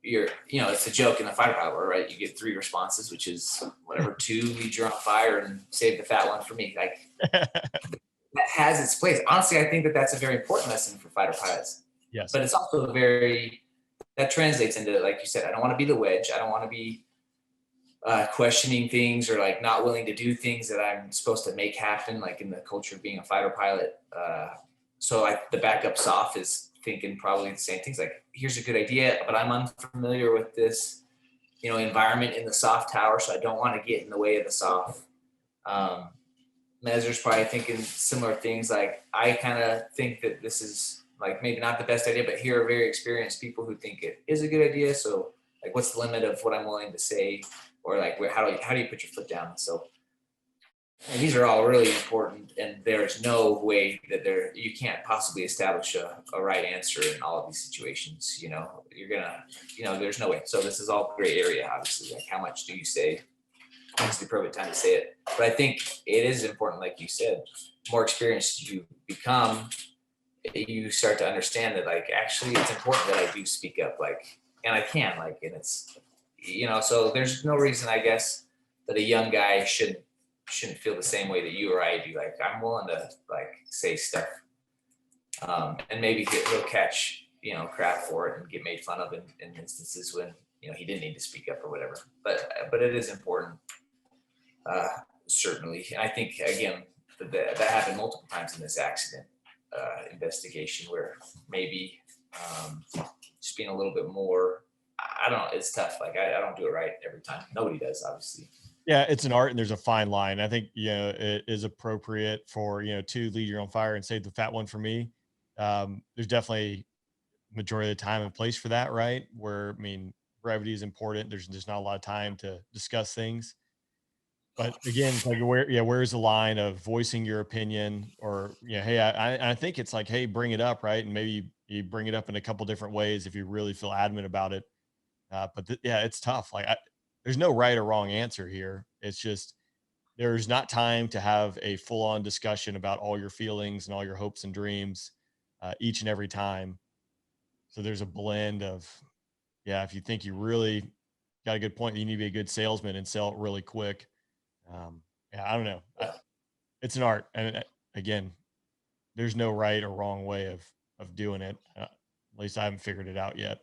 it's a joke in the fighter pilot world, right? You get 3 responses, which is whatever, 2 lead you on fire and save the fat one for me. Like that has its place. Honestly, I think that that's a very important lesson for fighter pilots, Yes. but it's also that translates into, like you said, I don't want to be the wedge. I don't want to be questioning things or like not willing to do things that I'm supposed to make happen, like in the culture of being a fighter pilot. So the backup soft is thinking probably the same things, like, here's a good idea, but I'm unfamiliar with this, environment in the soft tower, so I don't want to get in the way of the soft. MEZr's probably thinking similar things, like, I kind of think that this is like maybe not the best idea, but here are very experienced people who think it is a good idea. So like, what's the limit of what I'm willing to say? Or like, how do you put your foot down? So, and these are all really important, and there's no way that you can't possibly establish a right answer in all of these situations. You're gonna, there's no way. So this is all gray area, obviously. Like, how much do you say? When's the appropriate time to say it? But I think it is important, like you said, more experienced you become, you start to understand that, like, actually it's important that I do speak up, like, and I can, like, and it's, so there's no reason, I guess, that a young guy shouldn't feel the same way that you or I do. Like, I'm willing to like say stuff, and maybe he'll catch, crap for it and get made fun of in instances when, he didn't need to speak up or whatever. But it is important, certainly. And I think, again, that happened multiple times in this accident investigation, where maybe just being a little bit more, I don't know, it's tough. Like I don't do it right every time. Nobody does, obviously. Yeah, it's an art and there's a fine line. I think, it is appropriate for, to lead your own fire and save the fat one for me. There's definitely majority of the time and place for that, right? Where, I mean, brevity is important. There's just not a lot of time to discuss things. But again, it's like where's the line of voicing your opinion or, hey, I think it's like, hey, bring it up, right? And maybe you bring it up in a couple different ways if you really feel adamant about it. Yeah, it's tough. There's no right or wrong answer here. It's just there's not time to have a full on discussion about all your feelings and all your hopes and dreams each and every time. So there's a blend of, yeah, if you think you really got a good point, you need to be a good salesman and sell it really quick. Um, yeah, I don't know. It's an art, and again, there's no right or wrong way of doing it. At least I haven't figured it out yet.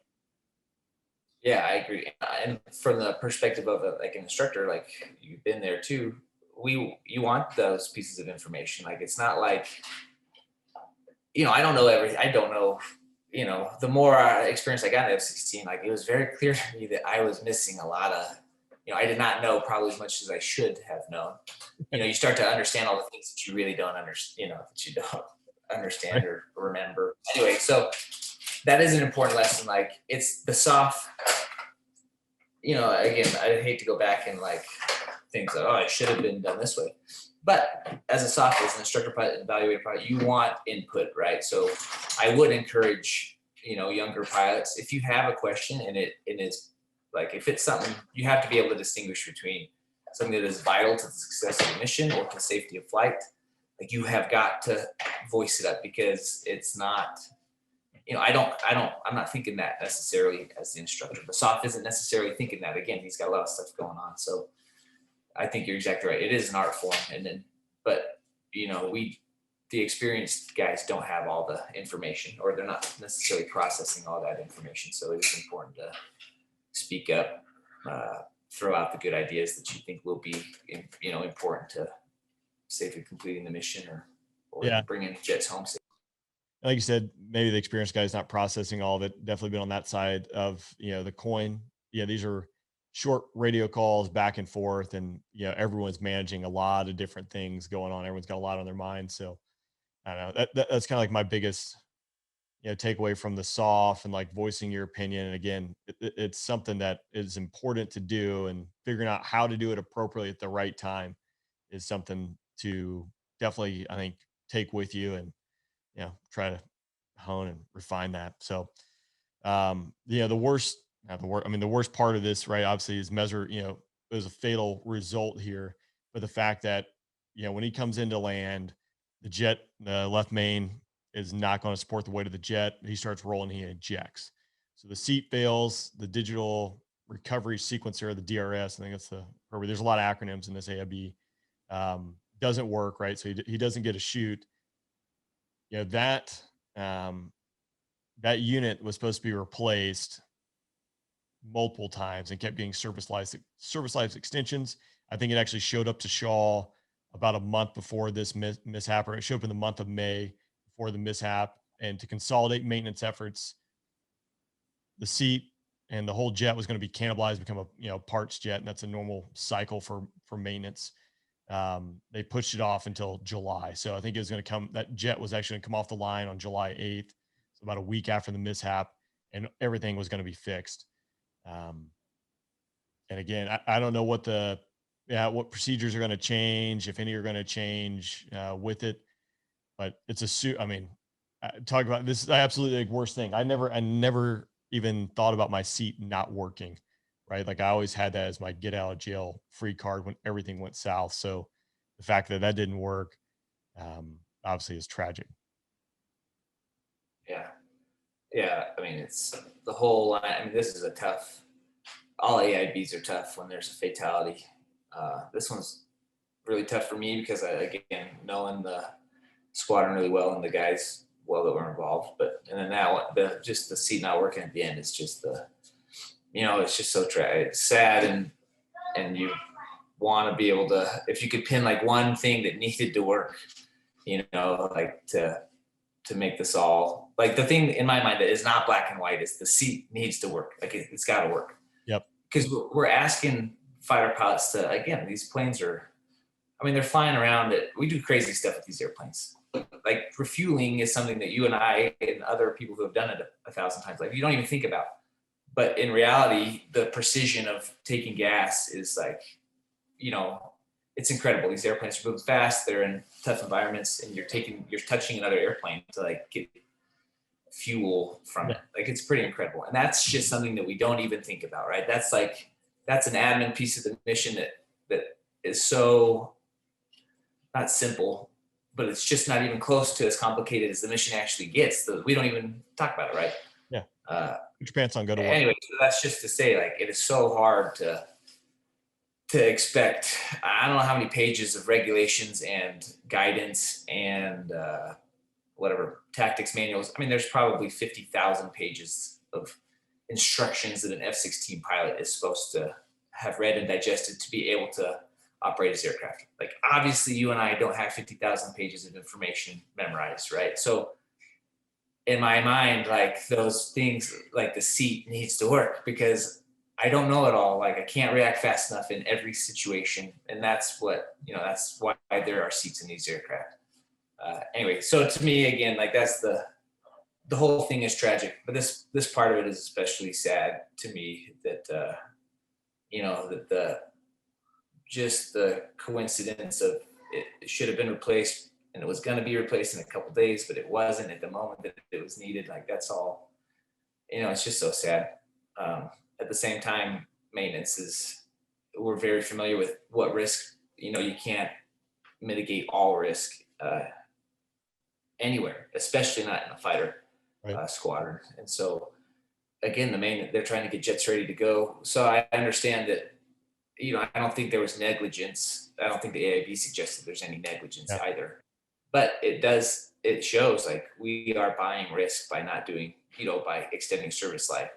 Yeah, I agree. And from the perspective of like an instructor, like you've been there too, you want those pieces of information. Like it's not like, I don't know everything. I don't know, the more experience I got in F-16, like it was very clear to me that I was missing a lot of, I did not know probably as much as I should have known. You start to understand all the things that you really don't understand, that you don't understand or remember. Anyway, so that is an important lesson. Like it's the soft, again, I hate to go back and like things like, oh, it should have been done this way. But as a soft, as an instructor pilot, evaluator pilot, you want input, right? So I would encourage, younger pilots, if you have a question and it is like, if it's something, you have to be able to distinguish between something that is vital to the success of the mission or to the safety of flight. Like you have got to voice it up because it's not, I'm not thinking that necessarily as the instructor. The soft isn't necessarily thinking that. Again, he's got a lot of stuff going on. So I think you're exactly right. It is an art form. But the experienced guys don't have all the information, or they're not necessarily processing all that information. So it is important to speak up, throw out the good ideas that you think will be, important to safely completing the mission or Yeah, bringing jets home safe. like you said, maybe the experienced guy is not processing all of it. Definitely been on that side of the coin. Yeah, these are short radio calls back and forth, and everyone's managing a lot of different things going on. Everyone's got a lot on their mind. So I don't know. That's kind of like my biggest takeaway from the soft and like voicing your opinion. And again, it's something that is important to do, and figuring out how to do it appropriately at the right time is something to definitely, I think, take with you and try to hone and refine that. So the worst, not the worst, I mean, the worst part of this, right, obviously is MEZr, it was a fatal result here. But the fact that, when he comes into land, the jet, the left main is not going to support the weight of the jet. He starts rolling, he ejects. So the seat fails, the digital recovery sequencer, the DRS, I think that's there's a lot of acronyms in this AIB, doesn't work, right? So he doesn't get a shoot. That that unit was supposed to be replaced multiple times and kept getting service life extensions. I think it actually showed up to Shaw about a month before this mishap, or it showed up in the month of May before the mishap. And to consolidate maintenance efforts, the seat and the whole jet was going to be cannibalized, become a parts jet, and that's a normal cycle for maintenance. They pushed it off until July. So I think it was going to come, that jet was actually going to come off the line on July 8th. So about a week after the mishap, and everything was going to be fixed. And again, I don't know what what procedures are going to change, if any are going to change with it, but it's a suit. I mean, talk about this is absolutely the worst thing. I never even thought about my seat not working, right? Like I always had that as my get out of jail free card when everything went south. So the fact that that didn't work, obviously is tragic. Yeah. Yeah. I mean, it's the whole line. I mean, this is a tough, all AIBs are tough when there's a fatality. This one's really tough for me because again, knowing the squadron really well and the guys well that were involved, and then now just the seat not working at the end, it's just it's just so it's sad, and you want to be able to, if you could pin like one thing that needed to work, like to to make this all, like, the thing in my mind that is not black and white is the seat needs to work. Like, it's got to work. Yep. Because we're asking fighter pilots to, again, these planes are, I mean, they're flying around it. We do crazy stuff with these airplanes. Like, refueling is something that you and I and other people who have done it 1,000 times, like, you don't even think about. But in reality, the precision of taking gas is like, it's incredible. These airplanes are moving fast. They're in tough environments, and you're touching another airplane to like get fuel from it. Like, it's pretty incredible. And that's just something that we don't even think about, right? That's an admin piece of the mission that is so not simple, but it's just not even close to as complicated as the mission actually gets. We don't even talk about it, right? Yeah. Put your pants on, go to work. Anyway, so that's just to say, like, it is so hard to expect. I don't know how many pages of regulations and guidance and whatever tactics manuals. I mean, there's probably 50,000 pages of instructions that an F-16 pilot is supposed to have read and digested to be able to operate his aircraft. Like, obviously, you and I don't have 50,000 pages of information memorized, right? So in my mind, like, those things, like the seat needs to work, because I don't know it all. Like, I can't react fast enough in every situation. And that's that's why there are seats in these aircraft. Anyway, so to me, again, like, that's the whole thing is tragic, but this part of it is especially sad to me, that, that the coincidence of it should have been replaced, and it was going to be replaced in a couple of days, but it wasn't at the moment that it was needed. Like, that's all, it's just so sad. At the same time, we're very familiar with what risk, you can't mitigate all risk anywhere, especially not in a fighter squadron. And so, again, they're trying to get jets ready to go. So I understand that, I don't think there was negligence. I don't think the AIB suggested there's any negligence either. But it shows, like, we are buying risk by not doing, by extending service life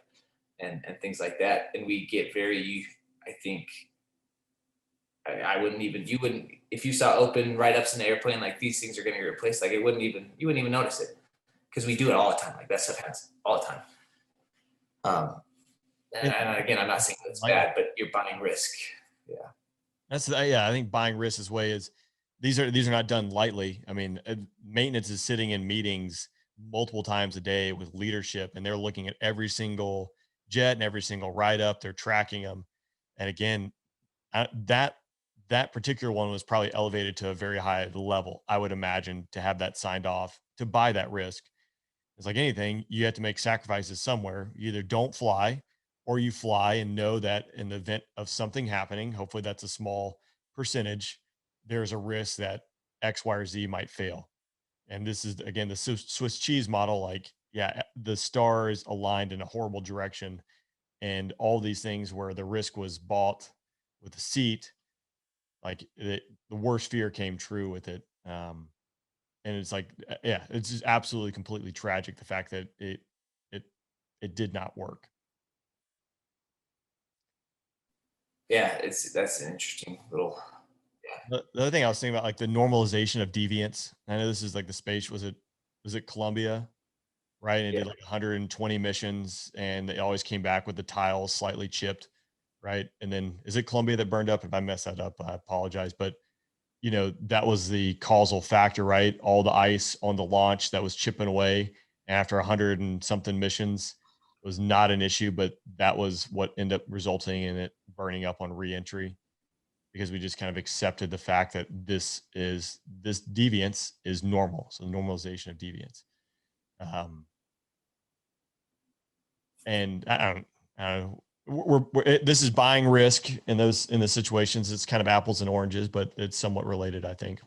and things like that. And we get I think, you wouldn't, if you saw open write-ups in the airplane, like, these things are going to get replaced, like, you wouldn't even notice it, because we do it all the time. Like, that stuff happens all the time. And again, I'm not saying that it's bad, but you're buying risk. Yeah. I think buying risk these are not done lightly. I mean, maintenance is sitting in meetings multiple times a day with leadership, and they're looking at every single jet and every single write-up. They're tracking them. And again, that particular one was probably elevated to a very high level, I would imagine, to have that signed off, to buy that risk. It's like anything, you have to make sacrifices somewhere. You either don't fly, or you fly and know that in the event of something happening, hopefully that's a small percentage, there's a risk that X, Y, or Z might fail. And this is, again, the Swiss cheese model. Like, the stars aligned in a horrible direction, and all these things where the risk was bought with the seat, like, the worst fear came true with it. And it's like, it's just absolutely completely tragic, the fact that it did not work. Yeah, that's an interesting little. The other thing I was thinking about, like, the normalization of deviance. I know this is like the space, was it Columbia, right? And it did like 120 missions, and they always came back with the tiles slightly chipped, right? And then, is it Columbia that burned up? If I messed that up, I apologize. But that was the causal factor, right? All the ice on the launch that was chipping away after 100 and something missions was not an issue, but that was what ended up resulting in it burning up on reentry, because we just kind of accepted the fact that this deviance is normal. So normalization of deviance. And I don't know, this is buying risk in those situations. It's kind of apples and oranges, but it's somewhat related, I think.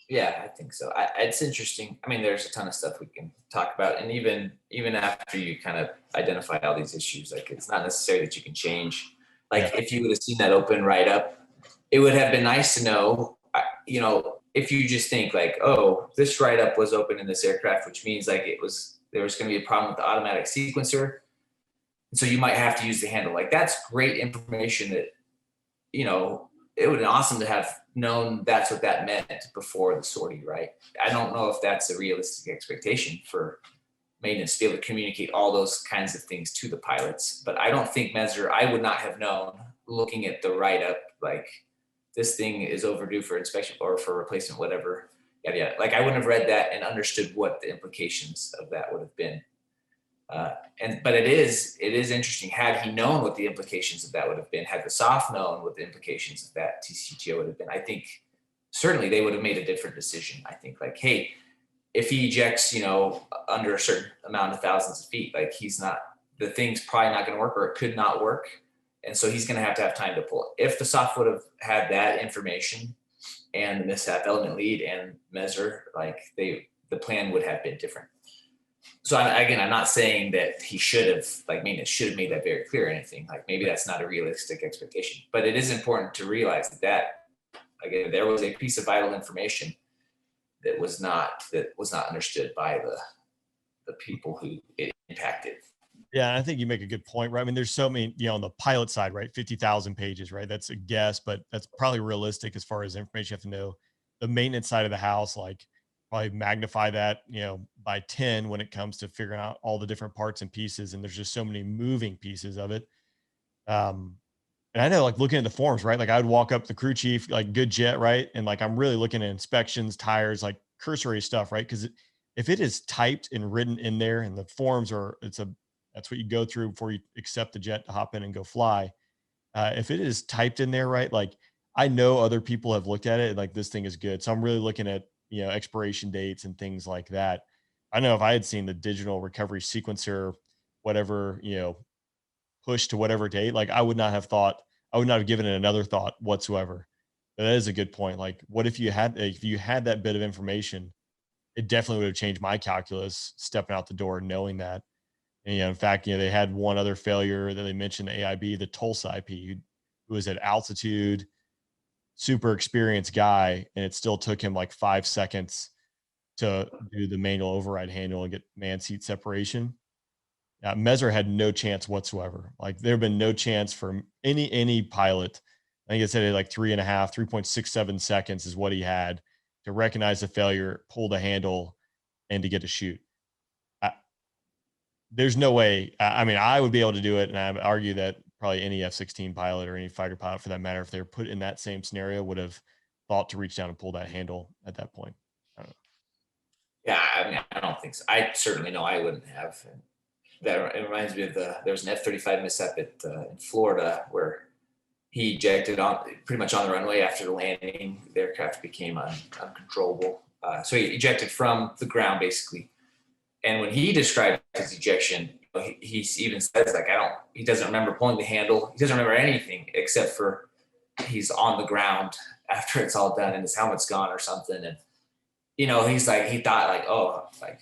Yeah, I think so. It's interesting. I mean, there's a ton of stuff we can talk about, and even after you kind of identify all these issues, like, it's not necessary that you can change. Like, if you would have seen that open write-up, it would have been nice to know, if you just think, like, oh, this write-up was open in this aircraft, which means, like, there was going to be a problem with the automatic sequencer, and so you might have to use the handle. Like, that's great information that, it would have been awesome to have known that's what that meant before the sortie, right? I don't know if that's a realistic expectation for maintenance to be able to communicate all those kinds of things to the pilots. But I don't think MEZr, I would not have known looking at the write-up, like this thing is overdue for inspection or for replacement, whatever. Yeah, yeah. Like I wouldn't have read that and understood what the implications of that would have been. But it is interesting. Had he known what the implications of that would have been, had the SOF known what the implications of that TCGO would have been, I think certainly they would have made a different decision. I think like, hey, if he ejects, under a certain amount of thousands of feet, like the thing's probably not going to work, or it could not work, and so he's going to have time to pull it. If the SOF would have had that information and the mishap element lead and MEZr, like the plan would have been different. So again, I'm not saying that he should have, like, maintenance should have made that very clear or anything. Like maybe that's not a realistic expectation, but it is important to realize that again, there was a piece of vital information that was not understood by the people who it impacted. Yeah, I think you make a good point, right? I mean, there's so many, on the pilot side, right? 50,000 pages, right? That's a guess, but that's probably realistic as far as information you have to know. The maintenance side of the house, like probably magnify that, by 10 when it comes to figuring out all the different parts and pieces. And there's just so many moving pieces of it. And I know, like looking at the forms, right? Like I would walk up the crew chief, like good jet, right? And like I'm really looking at inspections, tires, like cursory stuff, right? Because if it is typed and written in there, and the forms are, that's what you go through before you accept the jet to hop in and go fly. If it is typed in there, right? Like I know other people have looked at it, and like this thing is good. So I'm really looking at expiration dates and things like that. I know if I had seen the digital recovery sequencer, whatever push to whatever date, like I would not have given it another thought whatsoever. But that is a good point. Like, what if you had that bit of information, it definitely would have changed my calculus stepping out the door, knowing that. And, in fact, they had one other failure that they mentioned, the AIB, the Tulsa IP, who was at altitude, super experienced guy, and it still took him like 5 seconds to do the manual override handle and get man seat separation. MEZr had no chance whatsoever. Like there have been no chance for any pilot. I think it said like 3.67 seconds is what he had to recognize the failure, pull the handle, and to get to shoot. There's no way. I mean, I would be able to do it, and I would argue that probably any F-16 pilot or any fighter pilot, for that matter, if they were put in that same scenario, would have thought to reach down and pull that handle at that point. I don't know. Yeah, I mean, I don't think so. I certainly know I wouldn't have. And that it reminds me of there was an F-35 mishap in Florida where he ejected pretty much on the runway after the landing. The aircraft became uncontrollable. So he ejected from the ground basically. And when he described his ejection, he even says like he doesn't remember pulling the handle. He doesn't remember anything except for he's on the ground after it's all done and his helmet's gone or something. And he's like, he thought like, oh, like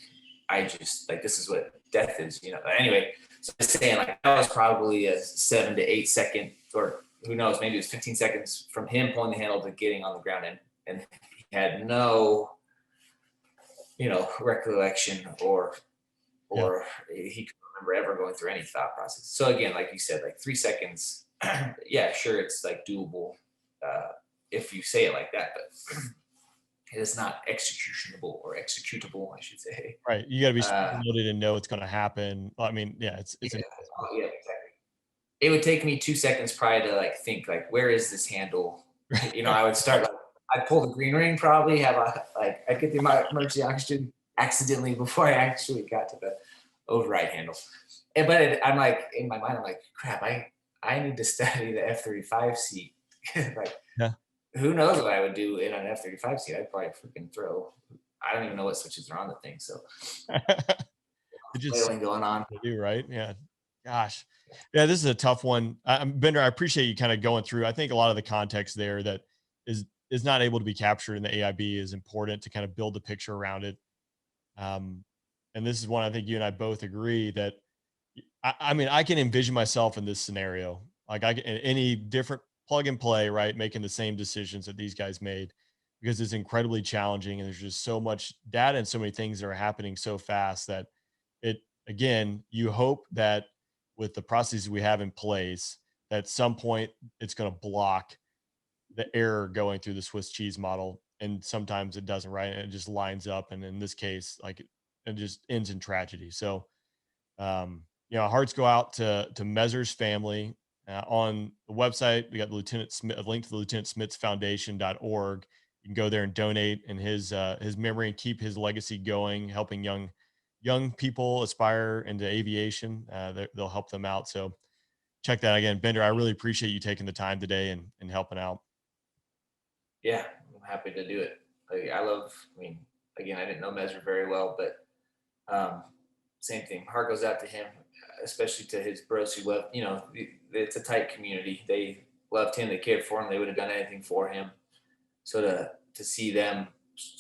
I just like, this is what death is, But anyway, so I'm saying like that was probably a 7 to 8 second, or who knows, maybe it was 15 seconds from him pulling the handle to getting on the ground, and he had no, recollection or he couldn't remember ever going through any thought process. So again, like you said, like 3 seconds, yeah, sure, it's like doable if you say it like that, but it is not executable, I should say. Right. You got to be loaded and know it's going to happen. I mean, yeah, it's yeah, exactly. It would take me 2 seconds probably to like think like, where is this handle? I would start like, I'd pull the green ring, probably I'd get the emergency oxygen accidentally before I actually got to the override handle. I'm like, in my mind, I'm like, crap, I need to study the F-35 seat. Like, yeah. Who knows what I would do in an F-35 seat? I'd probably freaking throw. I don't even know what switches are on the thing. So just going on. Do right? Yeah. Gosh. Yeah, this is a tough one. Bender, I appreciate you kind of going through. I think a lot of the context there that is not able to be captured in the AIB is important to kind of build the picture around it. And this is one I think you and I both agree that, I mean, I can envision myself in this scenario. Like any different plug and play, right? Making the same decisions that these guys made, because it's incredibly challenging. And there's just so much data and so many things that are happening so fast that again, you hope that with the processes we have in place, that at some point it's going to block the error going through the Swiss cheese model, and sometimes it doesn't, right? And it just lines up, and in this case, like it just ends in tragedy. So, hearts go out to MEZr's family. On the website, we got Lieutenant Smith, a link to the Lieutenant Smith's Foundation.org. You can go there and donate in his memory and keep his legacy going, helping young people aspire into aviation. They'll help them out. So check that again, Bender. I really appreciate you taking the time today and helping out. Yeah, I'm happy to do it. Like, I mean, again, I didn't know MEZr very well, but same thing. Heart goes out to him, especially to his bros who love. It's a tight community. They loved him. They cared for him. They would have done anything for him. So to see them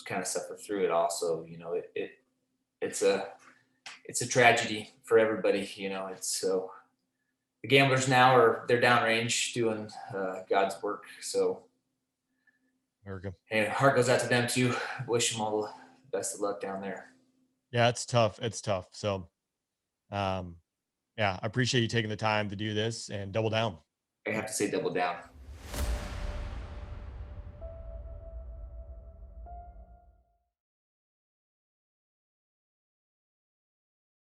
kind of suffer through it, also, it's a tragedy for everybody. It's so the gamblers now they're downrange doing God's work. So, America. and heart goes out to them too. Wish them all the best of luck down there. Yeah, it's tough. It's tough. So, yeah, I appreciate you taking the time to do this and double down. I have to say double down.